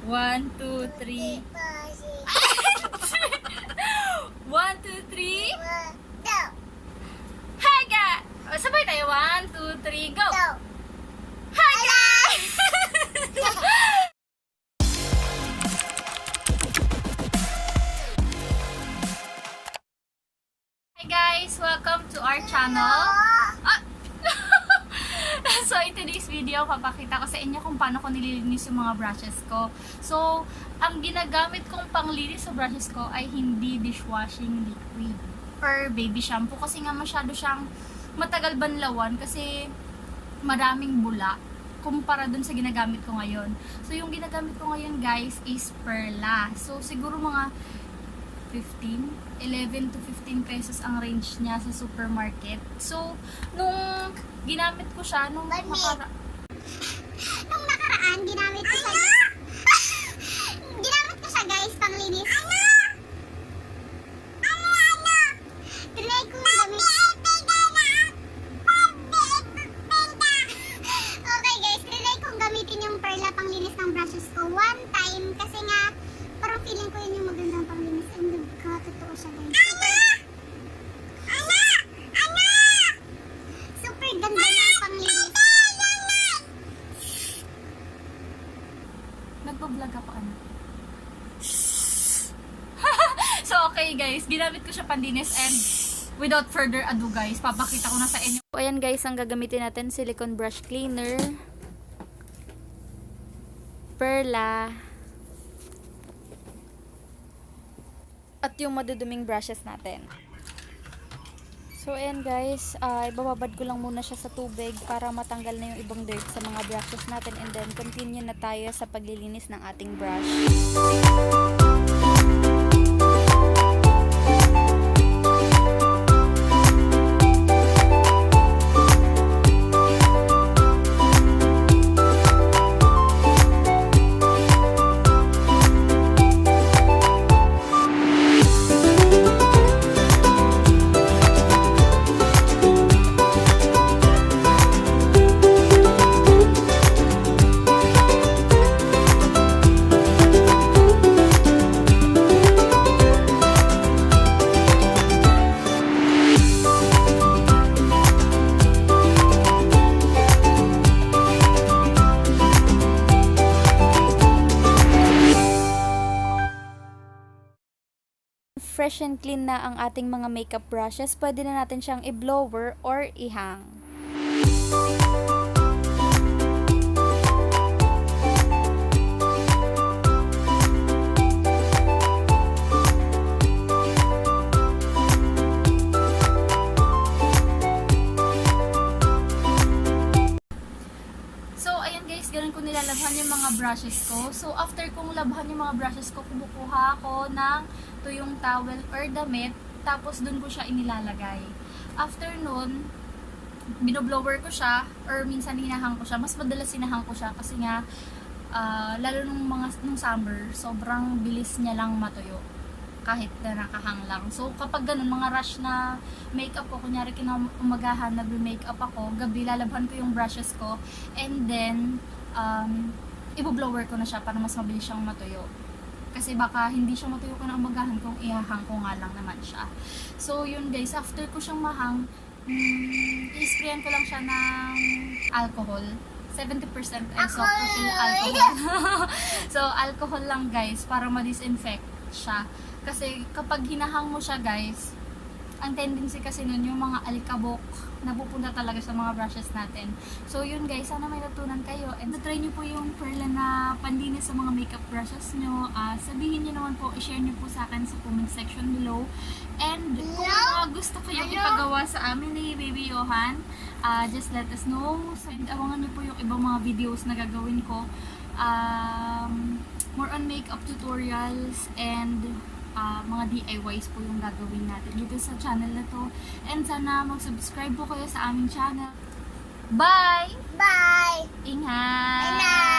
1, 2, 3. 1, 2, 3. Hi guys! Sabay tayo. 1, 2, 3, go! Hi guys! Hi guys! Welcome to our channel. So in today's video, papakita ko sa inyo kung paano ko nililinis yung mga brushes ko. So, ang ginagamit kong panglinis sa brushes ko ay hindi dishwashing liquid or baby shampoo kasi nga masyado siyang matagal banlawan kasi maraming bula kumpara dun sa ginagamit ko ngayon. So, yung ginagamit ko ngayon guys is Perla. So, siguro mga 11 to 15 pesos ang range niya sa supermarket. So, nung ginamit ko siya, nung nakaraan, ginamit ko siya guys, panglinis. Trinay ko gamit. Okay guys, trinay kong gamitin yung Perla panglinis ng brushes ko. One time, kasi nga, parang feeling ko yun yung magandang panglinis. And totoo siya guys. Super ganda ng panglinis. Nagbablog ako ano. So okay guys, ginamit ko siya panlinis and without further ado guys, papakita ko na sa inyo. So, ayan guys, ang gagamitin natin silicone brush cleaner, Perla, at yung maduduming brushes natin. So ayan guys, ibababad ko lang muna siya sa tubig para matanggal na yung ibang dirt sa mga brushes natin, and then continue na tayo sa paglilinis ng ating brush. Fresh and clean na ang ating mga makeup brushes, pwede na natin siyang i-blower or i-hang. So, ayan guys, ganun ko nilalabhan yung mga brushes ko. So, after kong labhan yung mga brushes ko, kumukuha ako ng tuyong towel or damit, tapos dun ko siya inilalagay. After nun, binoblower ko siya, or minsan hinahang ko siya. Mas madalas hinahang ko siya kasi nga, lalo nung summer, sobrang bilis niya lang matuyo. Kahit na nakahang lang. So, kapag ganun, mga rush na makeup ko, kunyari kinamagahan, nag-makeup ako, gabi, lalabhan ko yung brushes ko, and then, iboblower ko na siya para mas mabilis siyang matuyo. Kasi baka hindi siya matuyo ko na umagahan kung ihahang ko nga lang naman siya. So, yun guys, after ko siyang mahang, i-sprayan ko lang siya ng alcohol. 70% ay soft profil alcohol. So, alcohol lang guys, para ma-disinfect siya. Kasi kapag hinahang mo siya guys, ang tendency kasi nun yung mga alikabok napupunta talaga sa mga brushes natin. So yun guys, sana may natutunan kayo, and try nyo po yung Perla na panlinis sa mga makeup brushes nyo. Sabihin nyo naman po, i-share nyo po sa akin sa comment section below. And kung gusto kayo ipagawa sa amin ni Baby Johan, just let us know. And awangan nyo po yung ibang mga videos na gagawin ko. More on makeup tutorials and mga DIYs po yung gagawin natin dito sa channel na to. And sana mag-subscribe po kayo sa aming channel. Bye! Bye! Ingat!